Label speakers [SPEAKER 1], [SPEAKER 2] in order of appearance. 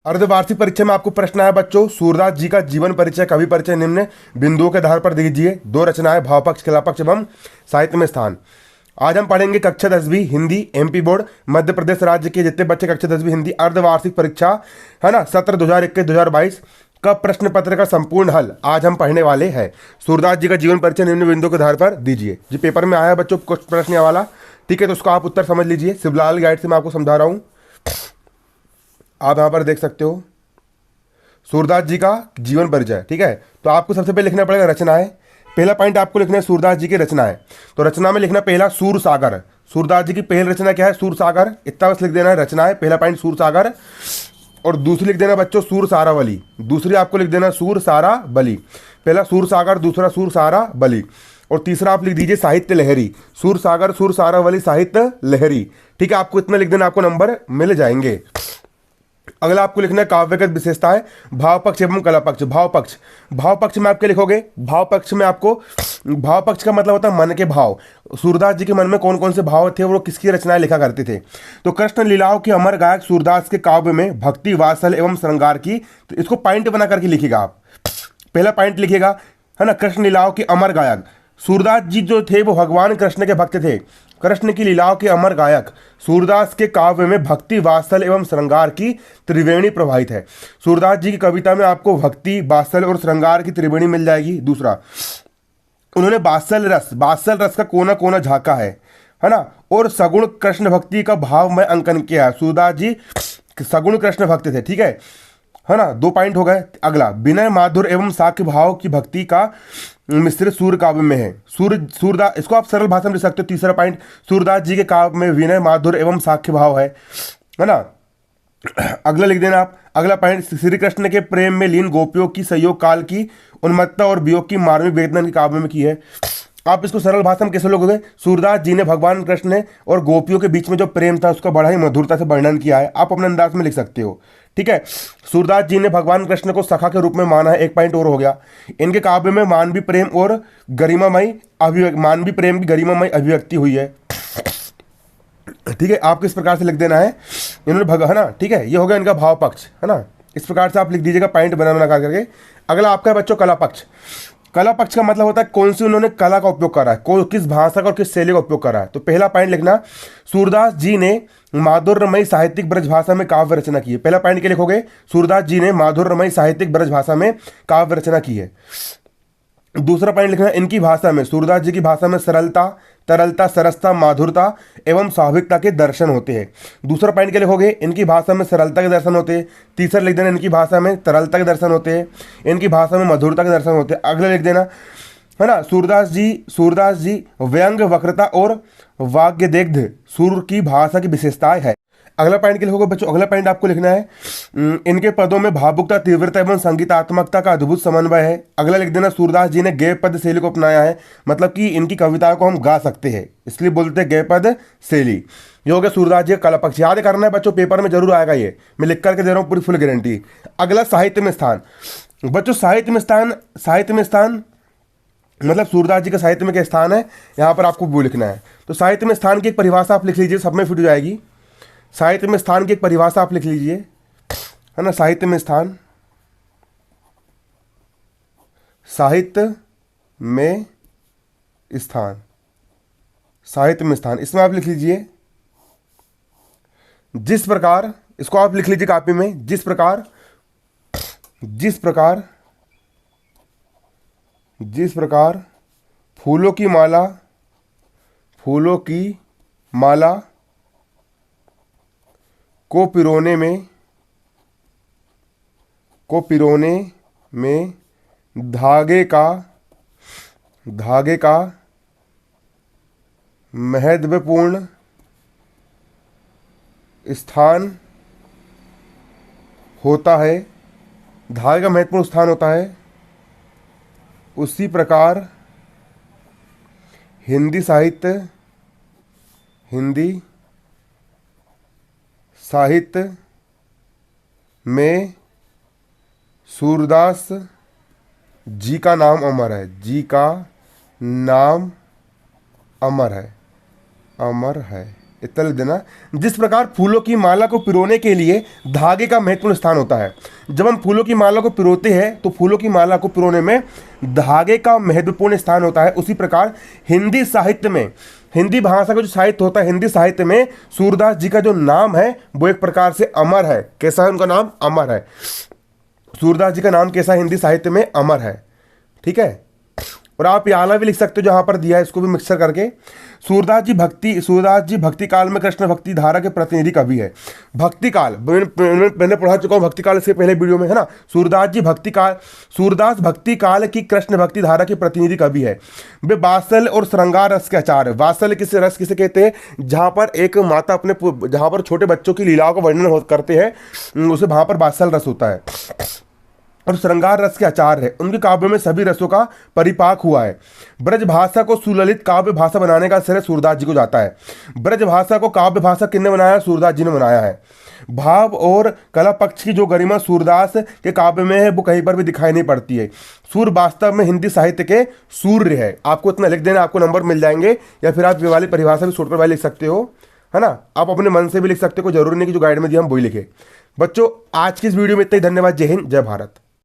[SPEAKER 1] अर्धवार्षिक परीक्षा में आपको प्रश्न आया बच्चों, सूरदास जी का जीवन परिचय, कवि परिचय निम्न बिंदुओं के आधार पर दीजिए। दो रचनाएं, भाव पक्ष, कला पक्ष एवं साहित्य में स्थान। आज हम पढ़ेंगे कक्षा 10वीं हिंदी एमपी बोर्ड मध्य प्रदेश राज्य के जितने बच्चे कक्षा 10वीं हिंदी अर्धवार्षिक परीक्षा है ना, सत्र 2021-2022 का प्रश्न पत्र का संपूर्ण हल आज हम पढ़ने वाले हैं। सूरदास जी का जीवन परिचय निम्न बिंदुओं के आधार पर दीजिए। जी पेपर में आया बच्चों कुछ प्रश्न ये वाला, ठीक है, तो उसको आप उत्तर समझ लीजिए। शिवलाल गाइड से मैं आपको समझा रहा हूँ, आप यहाँ पर देख सकते हो सूरदास जी का जीवन परिचय, ठीक है। तो आपको सबसे पहले लिखना पड़ेगा रचनाएं। पहला पॉइंट आपको लिखना है सूरदास जी की रचनाएं। तो रचना में लिखना पहला सूर सागर। सूरदास जी की पहली रचना क्या है? सूर सागर। इतना बस लिख देना है रचनाएं, पहला पॉइंट सूर सागर। और दूसरी लिख देना बच्चों सूर सारावली। दूसरी आपको लिख देना सूर सारा बली। पहला सूर सागर, दूसरा सूर सारा बली। और तीसरा आप लिख दीजिए साहित्य लहरी। सूर सागर, सूर सारावली, साहित्य लहरी, ठीक है। आपको इतना लिख देना, आपको नंबर मिल जाएंगे। अगला आपको लिखना है काव्यगत विशेषताएं, भाव पक्ष एवं कला पक्ष। भाव पक्ष, भाव पक्ष में आपके लिखोगे, भाव पक्ष में आपको, भाव पक्ष का मतलब होता है मन के भाव। सूरदास जी के मन में कौन कौन से भाव थे, वो किसकी रचनाएं लिखा करते थे। तो कृष्ण लीलाओं के अमर गायक सूरदास के काव्य में भक्ति, वात्सल्य एवं श्रृंगार की, तो इसको पॉइंट बना करके लिखिएगा आप। पहला पॉइंट लिखिएगा है ना, कृष्ण लीलाओं के अमर गायक। सूरदास जी जो थे वो भगवान कृष्ण के भक्त थे, कृष्ण की लीलाओं के अमर गायक। सूरदास के काव्य में भक्ति, वात्सल्य एवं श्रृंगार की त्रिवेणी प्रवाहित है। सूरदास जी की कविता में आपको भक्ति, वात्सल्य और श्रृंगार की त्रिवेणी मिल जाएगी। दूसरा, उन्होंने वात्सल रस का कोना कोना झांका है ना, और सगुण कृष्ण भक्ति का भाव में अंकन किया है। सूरदास जी सगुण कृष्ण भक्त थे, ठीक है ना। दो पॉइंट हो गए। अगला, विनय, माधुर एवं साक्ष्य भाव की भक्ति का मिश्रित सूर काव्य में है। सूरदास, इसको आप सरल भाषा में लिख सकते हो। तीसरा पॉइंट, सूरदास जी के काव्य में विनय, माधुर एवं साक्ष्य भाव है ना। अगला लिख देना आप। अगला पॉइंट, श्री कृष्ण के प्रेम में लीन गोपियों की संयोग काल की उन्मत्तता और वियोग की मार्मिक वेदना की काव्य में की है। आप इसको सरल भाषा में कैसे लोगोगे? सूरदास जी ने भगवान कृष्ण और गोपियों के बीच में जो प्रेम था उसका बड़ा ही मधुरता से वर्णन किया है। आप अपने अंदाज में लिख सकते हो, ठीक है। सूरदास जी ने भगवान कृष्ण को सखा के रूप में माना है। एक पॉइंट और हो गया। इनके काव्य में मानवीय प्रेम और गरिमामय मानवीय प्रेम की गरिमामय अभिव्यक्ति हुई है, ठीक है। आपको इस प्रकार से लिख देना है इन्होंने है ना, ठीक है। ये हो गया इनका भाव पक्ष, है ना। इस प्रकार से आप लिख दीजिएगा पॉइंट बना बना करके। अगला आपका है बच्चों कला पक्ष। कला पक्ष का मतलब होता है कौन सी उन्होंने कला का उपयोग करा है, किस भाषा का और किस शैली का उपयोग करा है। तो पहला पॉइंट लिखना, सूरदास जी ने माधुर्यमयी साहित्यिक ब्रज भाषा में काव्य रचना की है। पहला पॉइंट क्या लिखोगे? सूरदास जी ने माधुर्यमयी साहित्यिक ब्रज भाषा में काव्य रचना की है। दूसरा पॉइंट लिखना, इनकी भाषा में, सूरदास जी की भाषा में सरलता, तरलता, सरसता, माधुरता एवं स्वाभाविकता के दर्शन होते हैं। दूसरा पॉइंट क्या लिखोगे? इनकी भाषा में सरलता के दर्शन होते हैं। तीसरा लिख देना, इनकी भाषा में तरलता के दर्शन होते हैं, इनकी भाषा में मधुरता के दर्शन होते हैं। अगला लिख देना है ना, सूरदास जी व्यंग, वक्रता और वाग्यदेग्ध सुर की भाषा की विशेषताएं है। अगला पॉइंट क्या लिखोगे बच्चों? अगला पॉइंट आपको लिखना है, इनके पदों में भावुकता, तीव्रता एवं संगीतात्मकता का अद्भुत समन्वय है। अगला लिख देना, सूरदास जी ने गेय पद शैली को अपनाया है, मतलब कि इनकी कविताओं को हम गा सकते हैं, इसलिए बोलते हैं गेय पद शैली। ये हो गया सूरदास जी का कला पक्ष। याद करना है बच्चों, पेपर में जरूर आएगा ये, मैं लिख करके दे रहा हूँ पूरी फुल गारंटी। अगला साहित्य में स्थान। बच्चों साहित्य में स्थान मतलब सूरदास जी का साहित्य में क्या स्थान है, यहाँ पर आपको वो लिखना है। तो साहित्य में स्थान की एक परिभाषा आप लिख लीजिए, सब में फिट हो जाएगी। साहित्य में स्थान की एक परिभाषा आप लिख लीजिए, है ना। साहित्य में स्थान, साहित्य में स्थान, साहित्य में स्थान, इसमें आप लिख लीजिए जिस प्रकार, इसको आप लिख लीजिए कॉपी में, जिस प्रकार फूलों की माला को पिरोने में धागे का महत्वपूर्ण स्थान होता है, धागे का महत्वपूर्ण स्थान होता है, उसी प्रकार हिंदी साहित्य में सूरदास जी का नाम अमर है, अमर है। इतना लिख देना। जिस प्रकार फूलों की माला को पिरोने के लिए धागे का महत्वपूर्ण स्थान होता है। जब हम फूलों की माला को पिरोते हैं तो फूलों की माला को पिरोने में धागे का महत्वपूर्ण स्थान होता है। उसी प्रकार हिंदी साहित्य में, हिंदी भाषा का जो साहित्य होता है, हिंदी साहित्य में सूरदास जी का जो नाम है वो एक प्रकार से अमर है। कैसा है उनका नाम? अमर है। सूरदास जी का नाम कैसा है? हिंदी साहित्य में अमर है। ठीक है। और आप याला भी लिख सकते हो जहां पर दिया है, इसको भी मिक्सर करके। सूरदास जी भक्ति काल में कृष्ण भक्ति धारा के प्रतिनिधि कवि है। भक्ति काल मैंने पढ़ा चुका हूँ, भक्ति काल से पहले वीडियो में, है ना। सूरदास भक्ति काल की कृष्ण भक्ति धारा के प्रतिनिधि कवि है। वे वात्सल और श्रृंगार रस के आचार्य। वात्सल किसे कहते हैं? जहाँ पर एक माता जहाँ पर छोटे बच्चों की लीलाओं का वर्णन करते हैं उसे वहाँ पर वात्सल रस होता है। और श्रृंगार रस के आचार्य है। उनके काव्य में सभी रसों का परिपाक हुआ है। ब्रज भाषा को सुललित काव्य भाषा बनाने का श्रेय सूरदास जी को जाता है। ब्रज भाषा को काव्य भाषा किसने बनाया? सूरदास जी ने बनाया है। भाव और कला पक्ष की जो गरिमा सूरदास के काव्य में है वो कहीं पर भी दिखाई नहीं पड़ती है। सूर वास्तव में हिंदी साहित्य के सूर्य है। आपको इतना लिख देना, आपको नंबर मिल जाएंगे, या फिर आप ये वाली परिभाषा भी शॉर्टकट वाली लिख सकते हो, है ना। आप अपने मन से भी लिख सकते हो, कोई जरूरी नहीं कि जो गाइड में दिया हम वही लिखे। बच्चों आज की इस वीडियो में इतना ही। धन्यवाद। जय हिंद, जय भारत।